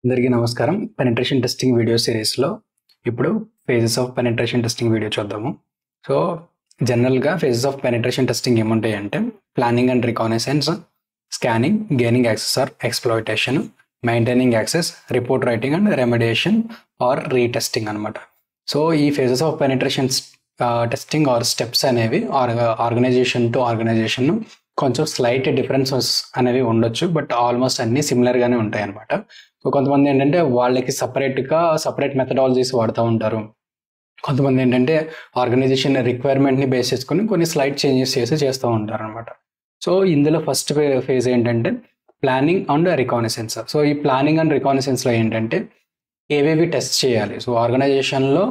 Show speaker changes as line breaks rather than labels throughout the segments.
అందరికీ నమస్కారం. Penetration testing video సిరీస్లో ఇప్పుడు phases of penetration testing video చూద్దాము. సో జనరల్గా ఫేజెస్ ఆఫ్ పెనిట్రేషన్ టెస్టింగ్ ఏముంటాయి అంటే planning and reconnaissance, scanning, gaining access or exploitation, maintaining access, report writing and remediation or retesting అనమాట. So ఈ phases of penetration testing or steps అనేవి organization to organization కొంచెం slight differences అనేవి ఉండొచ్చు, but almost అన్నీ సిమిలర్గానే ఉంటాయి అనమాట. సో కొంతమంది ఏంటంటే వాళ్ళకి సపరేట్ మెథడాలజీస్ వాడుతూ ఉంటారు. కొంతమంది ఏంటంటే ఆర్గనైజేషన్ రిక్వైర్మెంట్ని బేస్ చేసుకొని కొన్ని స్లైట్ చేంజెస్ చేస్తూ ఉంటారు అనమాట. సో ఇందులో ఫస్ట్ ఫేజ్ ఏంటంటే ప్లానింగ్ అండ్ రికానైసెన్స్. సో ఈ ప్లానింగ్ అండ్ రికానైసెన్స్లో ఏంటంటే ఏవేవి టెస్ట్ చేయాలి, సో ఆర్గనైజేషన్లో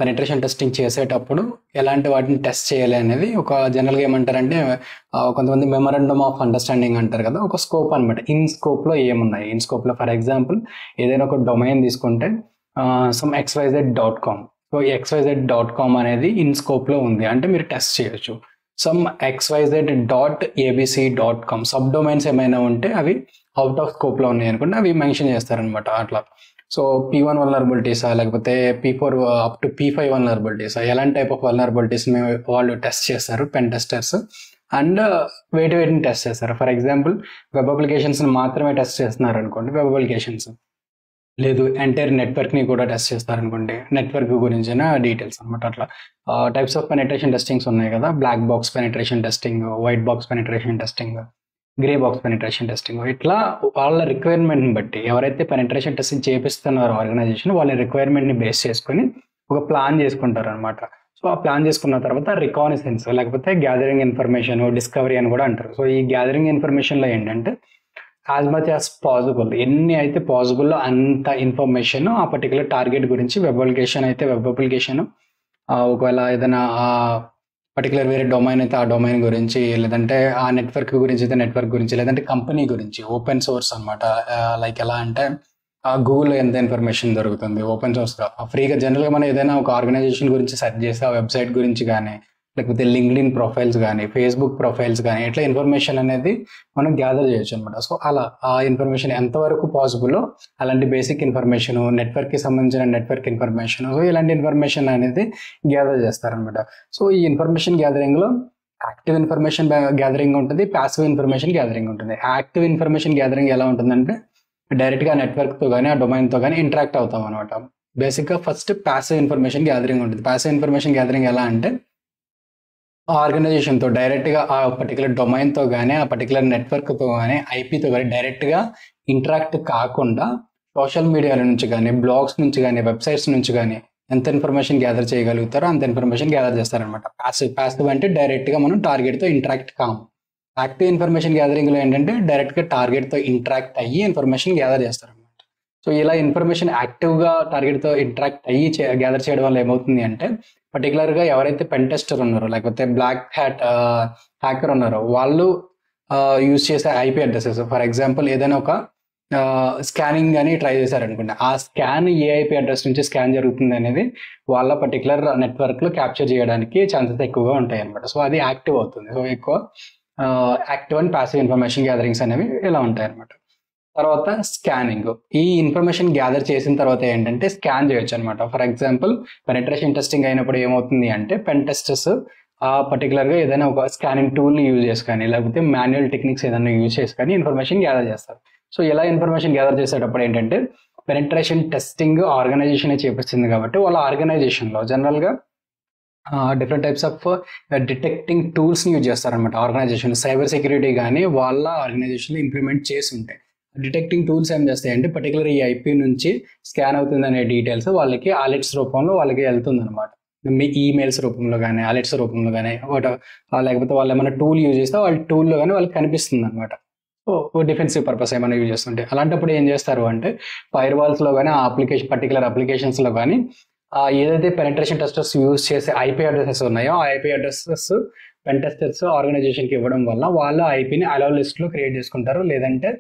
పెనిట్రేషన్ టెస్టింగ్ చేసేటప్పుడు ఎలాంటి వాటిని టెస్ట్ చేయాలి అనేది ఒక జనరల్గా ఏమంటారంటే కొంతమంది మెమరాండమ్ ఆఫ్ అండర్స్టాండింగ్ అంటారు కదా, ఒక స్కోప్ అనమాట. ఇన్ స్కోప్లో ఏమున్నాయి, ఇన్ స్కోప్లో ఫర్ ఎగ్జాంపుల్ ఏదైనా ఒక డొమైన్ తీసుకుంటే సమ్ xyz.com. సో xyz.com అనేది ఇన్ స్కోప్లో ఉంది అంటే మీరు టెస్ట్ చేయొచ్చు. సమ్ xyz.abc.com సబ్ డొమైన్స్ ఏమైనా ఉంటే అవి అవుట్ ఆఫ్ స్కోప్లో ఉన్నాయి అనుకుంటే అవి మెన్షన్ చేస్తారనమాట అట్లా. సో P1 వల్నరబిలిటీసా లేకపోతే P4 అప్ టు P5 వల్నరబిలిటీసా, ఎలాంటి టైప్ ఆఫ్ వల్నరబిలిటీస్ని వాళ్ళు టెస్ట్ చేస్తారు పెన్ టెస్టర్స్, అండ్ వేటిని టెస్ట్ చేస్తారు. ఫర్ ఎగ్జాంపుల్ వెబ్ అప్లికేషన్స్ని మాత్రమే టెస్ట్ చేస్తున్నారు అనుకోండి, వెబ్ అప్లికేషన్స్, లేదు ఎంటైర్ నెట్వర్క్ని కూడా టెస్ట్ చేస్తారనుకోండి, నెట్వర్క్ గురించిన డీటెయిల్స్ అనమాట. అట్లా టైప్స్ ఆఫ్ పెనిట్రేషన్ టెస్టింగ్స్ ఉన్నాయి కదా, black box penetration testing, white box penetration testing, grey box penetration testing. ఇట్లా వాళ్ళ రిక్వైర్మెంట్ని బట్టి ఎవరైతే పెనిట్రేషన్ టెస్టింగ్ చేపిస్తున్నారో ఆర్గనైజేషన్ వాళ్ళ రిక్వైర్మెంట్ని బేస్ చేసుకొని ఒక ప్లాన్ చేసుకుంటారు అనమాట. సో ఆ ప్లాన్ చేసుకున్న తర్వాత రికానైసెన్స్ లేకపోతే గ్యాదరింగ్ ఇన్ఫర్మేషన్, డిస్కవరీ అని కూడా అంటారు. సో ఈ గ్యాదరింగ్ ఇన్ఫర్మేషన్లో ఏంటంటే యాజ్ మచ్ యాజ్ పాసిబుల్, ఎన్ని అయితే పాసిబుల్లో అంత ఇన్ఫర్మేషన్ ఆ పర్టికులర్ టార్గెట్ గురించి, వెబ్ అప్లికేషన్ అయితే వెబ్ అప్లికేషన్, ఒకవేళ ఏదైనా పర్టికులర్ వేరే డొమైన్ అయితే ఆ డొమైన్ గురించి, లేదంటే ఆ నెట్వర్క్ గురించి అయితే నెట్వర్క్ గురించి, లేదంటే కంపెనీ గురించి, ఓపెన్ సోర్స్ అనమాట. లైక్ ఎలా అంటే గూగుల్లో ఎంత ఇన్ఫర్మేషన్ దొరుకుతుంది ఓపెన్ సోర్స్గా ఫ్రీగా. జనరల్గా మనం ఏదైనా ఒక ఆర్గనైజేషన్ గురించి సెర్చ్ చేస్తే ఆ వెబ్సైట్ గురించి కానీ, లేకపోతే లింక్డ్ఇన్ ప్రొఫైల్స్ కానీ, ఫేస్బుక్ ప్రొఫైల్స్ కానీ, ఇట్లా ఇన్ఫర్మేషన్ అనేది మనం గ్యాదర్ చేయొచ్చు అనమాట. సో అలా ఆ ఇన్ఫర్మేషన్ ఎంతవరకు పాసిబుల్లో అలాంటి బేసిక్ ఇన్ఫర్మేషన్, నెట్వర్క్కి సంబంధించిన నెట్వర్క్ ఇన్ఫర్మేషన్, సో ఇలాంటి ఇన్ఫర్మేషన్ అనేది గ్యాదర్ చేస్తారనమాట. సో ఈ ఇన్ఫర్మేషన్ గ్యాదరింగ్లో యాక్టివ్ ఇన్ఫర్మేషన్ గ్యాదరింగ్ ఉంటుంది, ప్యాసివ్ ఇన్ఫర్మేషన్ గ్యాదరింగ్ ఉంటుంది. యాక్టివ్ ఇన్ఫర్మేషన్ గ్యాదరింగ్ ఎలా ఉంటుందంటే డైరెక్ట్గా నెట్వర్క్తో కానీ ఆ డొమైన్తో కానీ ఇంటరాక్ట్ అవుతాం అనమాట. బేసిక్గా ఫస్ట్ ప్యాసివ్ ఇన్ఫర్మేషన్ గ్యాదరింగ్ ఉంటుంది. ప్యాసివ్ ఇన్ఫర్మేషన్ గ్యాదరింగ్ ఎలా అంటే ఆర్గనైజేషన్తో డైరెక్ట్గా ఆ పర్టికులర్ డొమైన్తో కానీ ఆ పర్టికులర్ నెట్వర్క్తో కానీ ఐపీతో కానీ డైరెక్ట్గా ఇంటరాక్ట్ కాకుండా సోషల్ మీడియాల నుంచి కానీ, బ్లాగ్స్ నుంచి కానీ, వెబ్సైట్స్ నుంచి కానీ ఎంత ఇన్ఫర్మేషన్ గ్యాదర్ చేయగలుగుతారో అంత ఇన్ఫర్మేషన్ గ్యాదర్ చేస్తారనమాట. ప్యాసివ్ అంటే డైరెక్ట్గా మనం టార్గెట్తో ఇంటరాక్ట్ కాము. యాక్టివ్ ఇన్ఫర్మేషన్ గ్యాదరింగ్లో ఏంటంటే డైరెక్ట్గా టార్గెట్తో ఇంటరాక్ట్ అయ్యి ఇన్ఫర్మేషన్ గ్యాదర్ చేస్తారనమాట. సో ఇలా ఇన్ఫర్మేషన్ యాక్టివ్గా టార్గెట్తో ఇంటరాక్ట్ అయ్యి గ్యాదర్ చేయడం వల్ల ఏమవుతుంది అంటే పర్టికులర్గా ఎవరైతే పెన్ టెస్టర్ ఉన్నారో లేకపోతే బ్లాక్ హ్యాకర్ ఉన్నారో వాళ్ళు యూజ్ చేసే ఐపీ అడ్రసెస్, ఫర్ ఎగ్జాంపుల్ ఏదైనా ఒక స్కానింగ్ కానీ ట్రై చేశారనుకోండి, ఆ స్కాన్ ఏ ఐపీ అడ్రస్ నుంచి స్కాన్ జరుగుతుంది అనేది వాళ్ళ పర్టికులర్ నెట్వర్క్లో క్యాప్చర్ చేయడానికి ఛాన్సెస్ ఎక్కువగా ఉంటాయి అనమాట. సో అది యాక్టివ్ అవుతుంది. సో ఎక్కువ active and passive information gatherings అనేవి ఇలా ఉంటాయి అనమాట. తర్వాత స్కానింగ్, ఈ ఇన్ఫర్మేషన్ గ్యాదర్ చేసిన తర్వాత ఏంటంటే స్కాన్ చేయొచ్చు అనమాట. ఫర్ ఎగ్జాంపుల్ పెనిట్రేషన్ టెస్టింగ్ అయినప్పుడు ఏమవుతుంది అంటే పెన్ టెస్టర్స్ పర్టికులర్గా ఏదైనా ఒక స్కానింగ్ టూల్ని యూజ్ చేసి కానీ లేకపోతే మాన్యువల్ టెక్నిక్స్ ఏదైనా యూజ్ చేసి కానీ ఇన్ఫర్మేషన్ గ్యాదర్ చేస్తారు. సో ఇలా ఇన్ఫర్మేషన్ గ్యాదర్ చేసేటప్పుడు ఏంటంటే పెనిట్రేషన్ టెస్టింగ్ ఆర్గనైజేషన్ చేపిస్తుంది కాబట్టి వాళ్ళ ఆర్గనైజేషన్లో జనరల్గా డిఫరెంట్ టైప్స్ ఆఫ్ డిటెక్టింగ్ టూల్స్ని యూజ్ చేస్తారనమాట. ఆర్గనైజేషన్ సైబర్ సెక్యూరిటీ కానీ వాళ్ళ ఆర్గనైజేషన్లో ఇంప్లిమెంట్ చేసి ఉంటాయి. డిటెక్టింగ్ టూల్స్ ఏం చేస్తాయంటే పర్టికులర్ ఈ ఐపీ నుంచి స్కాన్ అవుతుందనే డీటెయిల్స్ వాళ్ళకి అలర్ట్స్ రూపంలో వాళ్ళకి వెళ్తుంది అనమాట. మీ ఈమెయిల్స్ రూపంలో కానీ, అలర్ట్స్ రూపంలో కానీ, లేకపోతే వాళ్ళు ఏమైనా టూల్ యూజ్ చేస్తే వాళ్ళ టూల్లో కానీ వాళ్ళకి కనిపిస్తుంది అనమాట. సో డిఫెన్సివ్ పర్పస్ ఏమైనా యూజ్ చేస్తుంటే అలాంటప్పుడు ఏం చేస్తారు అంటే ఫైర్ వాల్స్లో కానీ ఆ పర్టికులర్ అప్లికేషన్స్లో కానీ ఏదైతే పెనిట్రేషన్ టెస్టర్స్ యూజ్ చేసే ఐపీ అడ్రసెస్ ఉన్నాయో ఆ ఐపీ అడ్రసెస్ పెన్ టెస్టర్స్ ఆర్గనైజేషన్కి ఇవ్వడం వల్ల వాళ్ళు ఐపీని అలౌ లిస్ట్లో క్రియేట్ చేసుకుంటారు, లేదంటే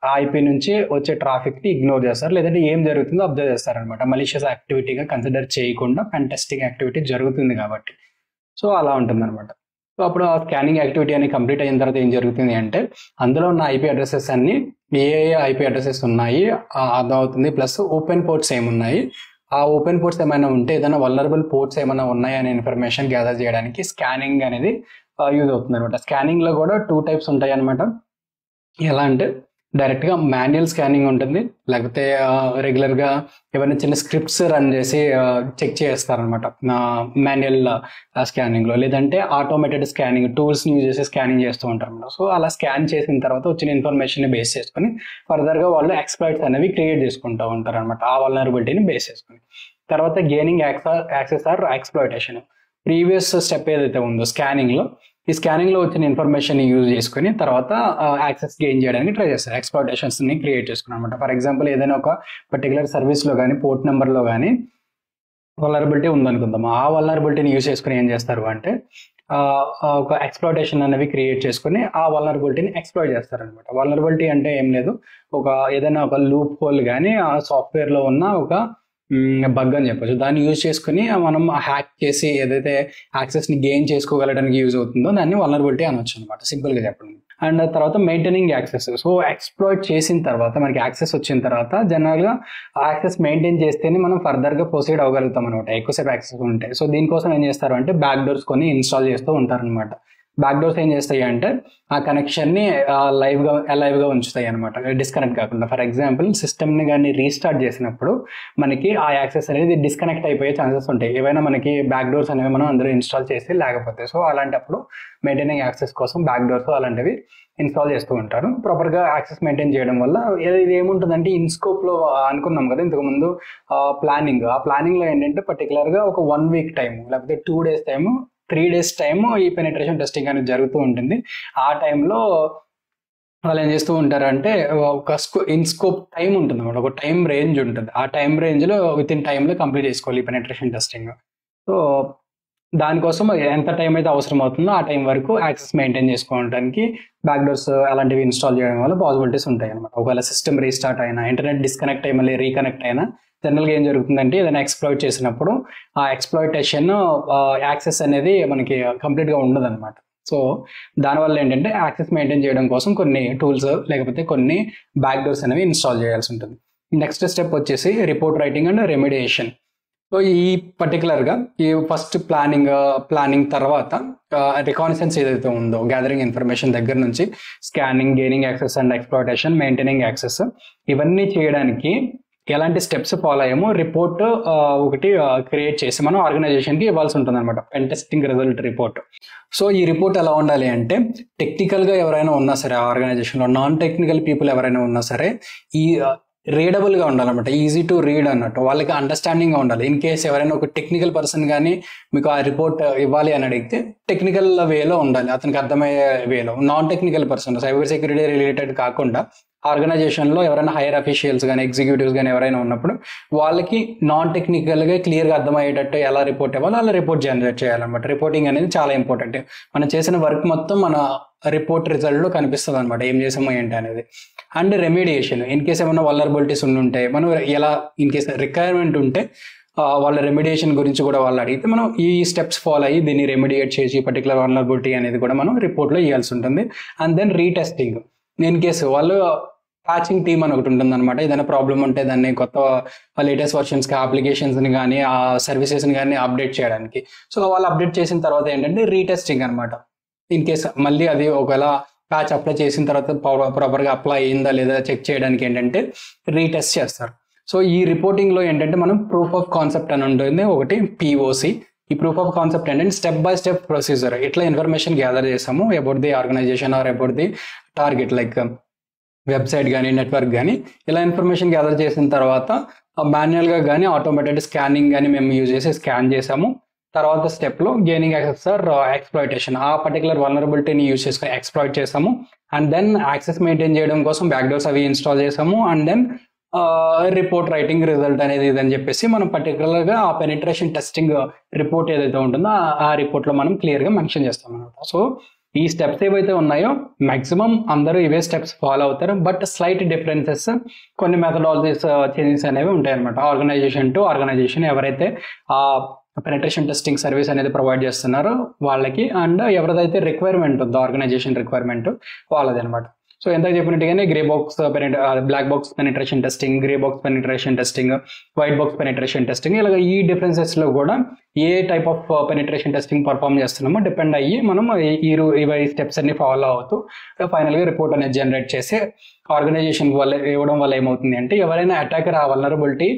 ఆ ఐపీ నుంచి వచ్చే ట్రాఫిక్ని ఇగ్నోర్ చేస్తారు, లేదంటే ఏం జరుగుతుందో అబ్జర్వ్ చేస్తారనమాట. మలీషియస్ యాక్టివిటీగా కన్సిడర్ చేయకుండా పెన్ టెస్టింగ్ యాక్టివిటీ జరుగుతుంది కాబట్టి. సో అలా ఉంటుందన్నమాట. సో అప్పుడు ఆ స్కానింగ్ యాక్టివిటీ అని కంప్లీట్ అయిన తర్వాత ఏం జరుగుతుంది అంటే అందులో ఉన్న ఐపీ అడ్రసెస్ అన్ని ఏ ఐపీ అడ్రసెస్ ఉన్నాయి అదవుతుంది, ప్లస్ ఓపెన్ పోర్ట్స్ ఏమున్నాయి, ఆ ఓపెన్ పోర్ట్స్ ఏమైనా ఉంటే ఏదైనా వల్నరబుల్ పోర్ట్స్ ఏమైనా ఉన్నాయా అనే ఇన్ఫర్మేషన్ గ్యాదర్ చేయడానికి స్కానింగ్ అనేది యూజ్ అవుతుంది అనమాట. స్కానింగ్లో కూడా 2 టైప్స్ ఉంటాయి అనమాట. ఎలా అంటే డైరెక్ట్గా మాన్యువల్ స్కానింగ్ ఉంటుంది, లేకపోతే రెగ్యులర్గా ఏమైనా చిన్న స్క్రిప్ట్స్ రన్ చేసి చెక్ చేస్తారనమాట మాన్యువల్ స్కానింగ్లో. లేదంటే ఆటోమేటెడ్ స్కానింగ్ టూల్స్ని యూజ్ చేసి స్కానింగ్ చేస్తూ ఉంటారు అనమాట. సో అలా స్కాన్ చేసిన తర్వాత వచ్చిన ఇన్ఫర్మేషన్ని బేస్ చేసుకొని ఫర్దర్గా వాళ్ళు ఎక్స్‌ప్లాయిట్స్ అనేవి క్రియేట్ చేసుకుంటూ ఉంటారు అనమాట, ఆ వల్నరబిలిటీని బేస్ చేసుకొని. తర్వాత gaining access or exploitation. Previous step ఏదైతే ఉందో స్కానింగ్లో, ఈ స్కానింగ్లో వచ్చిన ఇన్ఫర్మేషన్ యూజ్ చేసుకుని తర్వాత యాక్సెస్ గెయిన్ చేయడానికి ట్రై చేస్తారు, ఎక్స్‌ప్లాయిటేషన్స్ని క్రియేట్ చేసుకుని అనమాట. ఫర్ ఎగ్జాంపుల్ ఏదైనా ఒక పర్టికులర్ సర్వీస్లో కానీ పోర్ట్ నెంబర్లో కానీ వల్నరబిలిటీ ఉందనుకుందాం. ఆ వల్నరబిలిటీని యూజ్ చేసుకుని ఏం చేస్తారు అంటే ఒక ఎక్స్‌ప్లాయిటేషన్ అనేవి క్రియేట్ చేసుకుని ఆ వల్నరబిలిటీని ఎక్స్‌ప్లాయిట్ చేస్తారనమాట. వల్నరబిలిటీ అంటే ఏం లేదు, ఏదైనా ఒక లూప్ హోల్ కానీ ఆ సాఫ్ట్వేర్లో ఉన్న ఒక బగ్ అని చెప్పొచ్చు. దాన్ని యూజ్ చేసుకుని మనం హ్యాక్ చేసి ఏదైతే యాక్సెస్ని గెయిన్ చేసుకోగలడానికి యూజ్ అవుతుందో దాన్ని వల్నరబిలిటీ అనొచ్చు అనమాట, సింపుల్గా చెప్పండి. అండ్ తర్వాత మెయింటైనింగ్ యాక్సెస్. సో ఎక్స్‌ప్లాయిట్ చేసిన తర్వాత మనకి యాక్సెస్ వచ్చిన తర్వాత జనరల్గా యాక్సెస్ మెయింటైన్ చేస్తేనే మనం ఫర్దర్గా ప్రొసీడ్ అవ్వగలుగుతాం అనమాట, ఎక్కువసేపు యాక్సెస్ ఉంటే. సో దీనికోసం ఏం చేస్తారు అంటే బ్యాక్ డోర్స్ కొన్ని ఇన్స్టాల్ చేస్తూ ఉంటారనమాట. బ్యాక్ డోర్స్ ఏం చేస్తాయి అంటే ఆ కనెక్షన్ని లైవ్గా ఉంచుతాయి అనమాట, డిస్కనెక్ట్ కాకుండా. ఫర్ ఎగ్జాంపుల్ సిస్టమ్ని కానీ రీస్టార్ట్ చేసినప్పుడు మనకి ఆ యాక్సెస్ అనేది డిస్కనెక్ట్ అయిపోయే ఛాన్సెస్ ఉంటాయి, ఏవైనా మనకి బ్యాక్ డోర్స్ అనేవి మనం అందరూ ఇన్స్టాల్ చేసి లేకపోతే. సో అలాంటప్పుడు మెయింటైనింగ్ యాక్సెస్ కోసం బ్యాక్ డోర్స్ అలాంటివి ఇన్స్టాల్ చేస్తూ ఉంటారు. ప్రాపర్గా యాక్సెస్ మెయింటైన్ చేయడం వల్ల ఇది ఏముంటుందంటే ఇన్స్కోప్లో అనుకున్నాం కదా ఇంతకుముందు ప్లానింగ్, ఆ ప్లానింగ్లో ఏంటంటే పర్టికులర్గా ఒక 1 వీక్ టైము లేకపోతే 2 డేస్ టైము 3 డేస్ టైము ఈ పెనిట్రేషన్ టెస్టింగ్ అనేది జరుగుతూ ఉంటుంది. ఆ టైంలో వాళ్ళు ఏం చేస్తూ ఉంటారంటే ఒక ఇన్స్కోప్ టైం ఉంటుంది అన్నమాట, ఒక టైం రేంజ్ ఉంటుంది. ఆ టైం రేంజ్లో వితిన్ టైంలో కంప్లీట్ చేసుకోవాలి ఈ పెనిట్రేషన్ టెస్టింగ్. సో దానికోసం ఎంత టైం అయితే అవసరం అవుతుందో ఆ టైం వరకు యాక్సెస్ మెయింటైన్ చేసుకోవడానికి బ్యాక్ డోర్స్ అలాంటివి ఇన్స్టాల్ చేయడం వల్ల పాసిబిలిటీస్ ఉంటాయి అనమాట. ఒకవేళ సిస్టమ్ రీస్టార్ట్ అయినా, ఇంటర్నెట్ డిస్కనెక్ట్ అయ్యి మళ్ళీ రీకనెక్ట్ అయినా జనరల్గా ఏం జరుగుతుందంటే ఏదైనా ఎక్స్‌ప్లాయిట్ చేసినప్పుడు ఆ ఎక్స్‌ప్లాయిటేషన్ యాక్సెస్ అనేది మనకి కంప్లీట్గా ఉండదు అనమాట. సో దానివల్ల ఏంటంటే యాక్సెస్ మెయింటైన్ చేయడం కోసం కొన్ని టూల్స్ లేకపోతే కొన్ని బ్యాక్ డోర్స్ అనేవి ఇన్స్టాల్ చేయాల్సి ఉంటుంది. నెక్స్ట్ స్టెప్ వచ్చేసి report writing and remediation. So ఈ పర్టికులర్గా ఈ ఫస్ట్ ప్లానింగ్ తర్వాత రికానిసెన్స్ ఏదైతే ఉందో గ్యాదరింగ్ ఇన్ఫర్మేషన్ దగ్గర నుంచి scanning, gaining access and exploitation, maintaining access ఇవన్నీ చేయడానికి ఎలాంటి స్టెప్స్ ఫాలో అయ్యామో రిపోర్ట్ ఒకటి క్రియేట్ చేసి మనం ఆర్గనైజేషన్కి ఇవ్వాల్సి ఉంటుంది అనమాట, pen testing result report. So ఈ రిపోర్ట్ ఎలా ఉండాలి అంటే టెక్నికల్గా ఎవరైనా ఉన్నా సరే ఆ ఆర్గనైజేషన్లో, నాన్ టెక్నికల్ పీపుల్ ఎవరైనా ఉన్నా సరే ఈ రీడబుల్గా ఉండాలన్నమాట, ఈజీ టు రీడ్ అన్నట్టు, వాళ్ళకి అండర్స్టాండింగ్గా ఉండాలి. ఇన్ కేస్ ఎవరైనా ఒక టెక్నికల్ పర్సన్ కానీ మీకు ఆ రిపోర్ట్ ఇవ్వాలి అని అడిగితే టెక్నికల్ వేలో ఉండాలి, అతనికి అర్థమయ్యే వేలో. Non technical person, cyber security related కాకుండా ఆర్గనైజేషన్లో ఎవరైనా హైయర్ అఫీషియల్స్ కానీ ఎగ్జిక్యూటివ్స్ కానీ ఎవరైనా ఉన్నప్పుడు వాళ్ళకి నాన్ టెక్నికల్గా క్లియర్గా అర్థమయ్యేటట్టు ఎలా రిపోర్ట్ ఇవ్వాలో అలా రిపోర్ట్ జనరేట్ చేయాలన్నమాట. రిపోర్టింగ్ అనేది చాలా ఇంపార్టెంట్, మనం చేసిన వర్క్ మొత్తం మన రిపోర్ట్ రిజల్ట్లో కనిపిస్తుంది అనమాట, ఏం చేసామో ఏంటి అనేది. అండ్ రెమిడియేషన్, ఇన్ కేస్ ఏమైనా వల్నరబిలిటీస్ ఉంటే మనం ఎలా, ఇన్ కేస్ రిక్వైర్మెంట్ ఉంటే వాళ్ళ రెమిడియేషన్ గురించి కూడా వాళ్ళు అడిగితే మనం ఈ స్టెప్స్ ఫాలో అయ్యి దీన్ని రెమిడియేట్ చేసి పర్టికులర్ వల్నరబిలిటీ అనేది కూడా మనం రిపోర్ట్లో ఇవ్వాల్సి ఉంటుంది. And then retesting, in case వాళ్ళు ప్యాచింగ్ టీమ్ అని ఒకటి ఉంటుంది అనమాట, ఏదైనా ప్రాబ్లం ఉంటే దాన్ని కొత్త లేటెస్ట్ వర్షన్స్కి అప్లికేషన్స్ని కానీ ఆ సర్వీసెస్ని కానీ అప్డేట్ చేయడానికి. సో వాళ్ళు అప్డేట్ చేసిన తర్వాత ఏంటంటే రీటెస్టింగ్ అనమాట, ఇన్ కేస్ మళ్ళీ అది ఒకవేళ ప్యాచ్ అప్లై చేసిన తర్వాత ప్రాపర్గా అప్లై అయిందా లేదా చెక్ చేయడానికి ఏంటంటే రీటెస్ట్ చేస్తారు. సో ఈ రిపోర్టింగ్లో ఏంటంటే మనం ప్రూఫ్ ఆఫ్ కాన్సెప్ట్ అని ఉంటుంది ఒకటి, POC. ఈ ప్రూఫ్ ఆఫ్ కాన్సెప్ట్ ఏంటంటే స్టెప్ బై స్టెప్ ప్రొసీజర్, ఎట్లా ఇన్ఫర్మేషన్ గ్యాదర్ చేసాము about the organisation or about the target, like website కానీ నెట్వర్క్ కానీ, ఇలా ఇన్ఫర్మేషన్ గ్యాదర్ చేసిన తర్వాత మాన్యువల్గా కానీ ఆటోమేటెడ్ స్కానింగ్ కానీ మేము యూజ్ చేసి స్కాన్ చేసాము. తర్వాత స్టెప్లో గెయినింగ్ యాక్సెస్ ఆర్ ఎక్స్‌ప్లాయిటేషన్, ఆ పర్టికులర్ వల్నరబిలిటీని యూజ్ చేసుకొని ఎక్స్‌ప్లాయిట్ చేసాము. అండ్ దెన్ యాక్సెస్ మెయింటైన్ చేయడం కోసం బ్యాక్ డోర్స్ అవి ఇన్స్టాల్ చేసాము. And then report writing result అనేది ఇదని చెప్పేసి మనం పర్టికులర్గా ఆ పెనిట్రేషన్ టెస్టింగ్ రిపోర్ట్ ఏదైతే ఉంటుందో ఆ రిపోర్ట్లో మనం క్లియర్గా మెన్షన్ చేస్తాం అనమాట. సో ఈ స్టెప్స్ ఏవైతే ఉన్నాయో మ్యాక్సిమం అందరూ ఇవే స్టెప్స్ ఫాలో అవుతారు, బట్ స్లైట్ డిఫరెన్సెస్, కొన్ని మెథడాలజీస్ చేంజెస్ అనేవి ఉంటాయి అనమాట ఆర్గనైజేషన్ టు ఆర్గనైజేషన్, ఎవరైతే ఆ పెనిట్రేషన్ టెస్టింగ్ సర్వీస్ అనేది ప్రొవైడ్ చేస్తున్నారో వాళ్ళకి, అండ్ ఎవరిదైతే రిక్వైర్మెంట్ ఉందో ఆర్గనైజేషన్ రిక్వైర్మెంట్ వాళ్ళది అనమాట. సో ఎంత చెప్పినట్టుగానే black box penetration testing, grey box penetration testing, white box penetration testing, ఇలాగ ఈ డిఫరెన్సెస్లో కూడా ఏ type of penetration testing perform చేస్తున్నామో డిపెండ్ అయ్యి మనం ఈ స్టెప్స్ అన్ని ఫాలో అవుతూ ఫైనల్గా రిపోర్ట్ అనేది జనరేట్ చేసి ఆర్గనైజేషన్ ఇవ్వడం వల్ల ఏమవుతుంది అంటే, ఎవరైనా అటాకర్ ఆ vulnerability,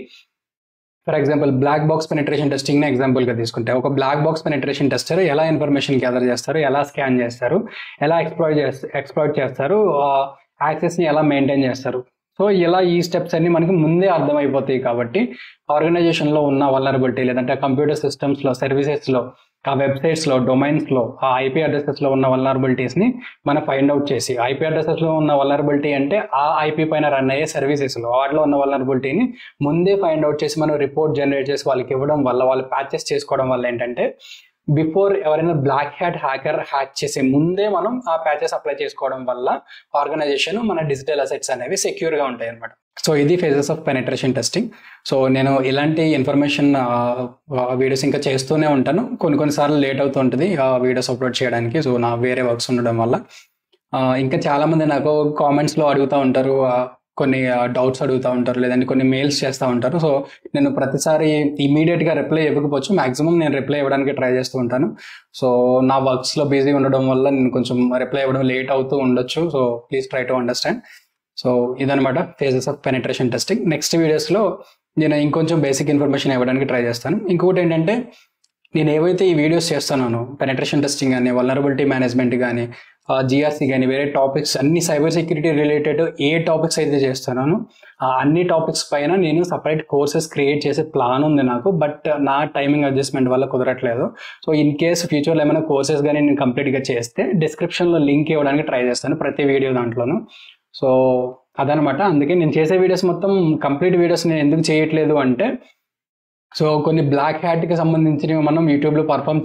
for example black box penetration టెస్టింగ్ని ఎగ్జాంపుల్గా తీసుకుంటే, ఒక బ్లాక్ బాక్స్ పెనిట్రేషన్ టెస్టర్ ఎలా ఇన్ఫర్మేషన్ గ్యాదర్ చేస్తారు, ఎలా స్కాన్ చేస్తారు, ఎలా ఎక్స్ప్లాయిట్ చేస్తారు, యాక్సెస్ని ఎలా మెయింటైన్ చేస్తారు. సో ఇలా ఈ స్టెప్స్ అన్ని మనకి ముందే అర్థమైపోతాయి కాబట్టి ఆర్గనైజేషన్లో ఉన్న వల్నరబిలిటీ, లేదంటే కంప్యూటర్ సిస్టమ్స్లో, సర్వీసెస్లో, ఆ వెబ్సైట్స్లో, డొమైన్స్లో, ఆ ఐపీ అడ్రసెస్లో ఉన్న వల్నరబిలిటీస్ని మనం ఫైండ్ అవుట్ చేసి, ఐపీ అడ్రసెస్లో ఉన్న వల్నరబిలిటీ అంటే ఆ ఐపీ పైన రన్ అయ్యే సర్వీసెస్లో వాటిలో ఉన్న వల్నరబిలిటీని ముందే ఫైండ్ అవుట్ చేసి మనం రిపోర్ట్ జనరేట్ చేసి వాళ్ళకి ఇవ్వడం వల్ల, వాళ్ళు ప్యాచెస్ చేసుకోవడం వల్ల ఏంటంటే, బిఫోర్ ఎవరైనా బ్లాక్ హ్యాకర్ హ్యాక్ చేసే ముందే మనం ఆ ప్యాచెస్ అప్లై చేసుకోవడం వల్ల ఆర్గనైజేషన్, మన డిజిటల్ అసెట్స్ అనేవి సెక్యూర్గా ఉంటాయి అనమాట. సో ఇది phases of penetration testing. So నేను ఇలాంటి ఇన్ఫర్మేషన్ వీడియోస్ ఇంకా చేస్తూనే ఉంటాను. కొన్నిసార్లు లేట్ అవుతూ ఉంటుంది వీడియోస్ అప్లోడ్ చేయడానికి. సో నా వేరే వర్క్స్ ఉండడం వల్ల. ఇంకా చాలామంది నాకు కామెంట్స్లో అడుగుతూ ఉంటారు, కొన్ని డౌట్స్ అడుగుతూ ఉంటారు, లేదంటే కొన్ని మెయిల్స్ చేస్తూ ఉంటారు. సో నేను ప్రతిసారి ఇమీడియట్గా రిప్లై ఇవ్వకపోవచ్చు, మ్యాక్సిమం నేను రిప్లై ఇవ్వడానికి ట్రై చేస్తూ ఉంటాను. సో నా వర్క్స్లో బిజీ ఉండడం వల్ల నేను కొంచెం రిప్లై ఇవ్వడం లేట్ అవుతూ ఉండొచ్చు. So please try to understand. So ఇదనమాట phases of penetration testing. Next వీడియోస్లో నేను ఇంకొంచెం బేసిక్ ఇన్ఫర్మేషన్ ఇవ్వడానికి ట్రై చేస్తాను. ఇంకొకటి ఏంటంటే, నేను ఏవైతే ఈ వీడియోస్ చేస్తున్నానో, పెనిట్రేషన్ టెస్టింగ్ కానీ, వల్నరబిలిటీ మేనేజ్మెంట్ కానీ, జిఆర్సీ కానీ, వేరే టాపిక్స్ అన్ని సైబర్ సెక్యూరిటీ రిలేటెడ్ ఏ టాపిక్స్ అయితే చేస్తున్నానో అన్ని టాపిక్స్ పైన నేను సపరేట్ కోర్సెస్ క్రియేట్ చేసే ప్లాన్ ఉంది నాకు. బట్ నా టైమింగ్ అడ్జస్ట్మెంట్ వల్ల కుదరట్లేదు. సో ఇన్ కేస్ ఫ్యూచర్లో ఏమైనా కోర్సెస్ కానీ నేను కంప్లీట్గా చేస్తే డిస్క్రిప్షన్లో లింక్ ఇవ్వడానికి ట్రై చేస్తాను ప్రతి వీడియో దాంట్లోనూ. సో అదనమాట. అందుకే నేను చేసే వీడియోస్ మొత్తం కంప్లీట్ వీడియోస్ నేను ఎందుకు చేయట్లేదు అంటే, సో కొన్ని బ్లాక్ హ్యాట్కి సంబంధించినవి మనం యూట్యూబ్లో పర్ఫామ్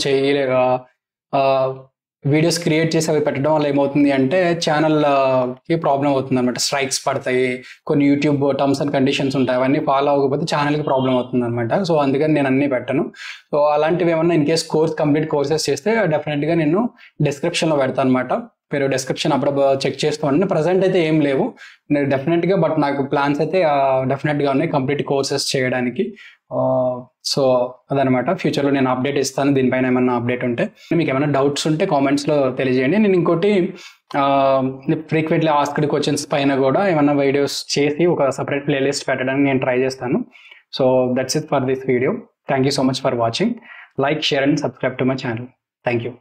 వీడియోస్ క్రియేట్ చేసి అవి పెట్టడం వల్ల ఏమవుతుంది అంటే, ఛానల్కి ప్రాబ్లం అవుతుంది అనమాట. స్ట్రైక్స్ పడతాయి, కొన్ని యూట్యూబ్ టర్మ్స్ అండ్ కండిషన్స్ ఉంటాయి, అవన్నీ ఫాలో అవ్వకపోతే ఛానల్కి ప్రాబ్లం అవుతుంది అనమాట. సో అందుకని నేను అన్నీ పెట్టను. సో అలాంటివి ఏమన్నా ఇన్ కేస్ కంప్లీట్ కోర్సెస్ చేస్తే డెఫినెట్గా నేను డిస్క్రిప్షన్లో పెడతాను అనమాట. మీరు డిస్క్రిప్షన్ అప్పుడు చెక్ చేస్తూ ఉండండి. ప్రజెంట్ అయితే ఏం లేవు డెఫినెట్గా, బట్ నాకు ప్లాన్స్ అయితే డెఫినెట్గా ఉన్నాయి కంప్లీట్ కోర్సెస్ చేయడానికి. సో అదనమాట. ఫ్యూచర్లో నేను అప్డేట్ ఇస్తాను దీనిపైన ఏమన్నా అప్డేట్ ఉంటే. మీకు ఏమైనా డౌట్స్ ఉంటే కామెంట్స్లో తెలియజేయండి. నేను ఇంకోటి ఫ్రీక్వెంట్లీ ఆస్క్డ్ క్వశ్చన్స్ పైన కూడా ఏమైనా వీడియోస్ చేసి ఒక సపరేట్ ప్లేలిస్ట్ పెట్టడానికి నేను ట్రై చేస్తాను. So that's it for this video. Thank you so much for watching. Like, share and subscribe to my channel. Thank you.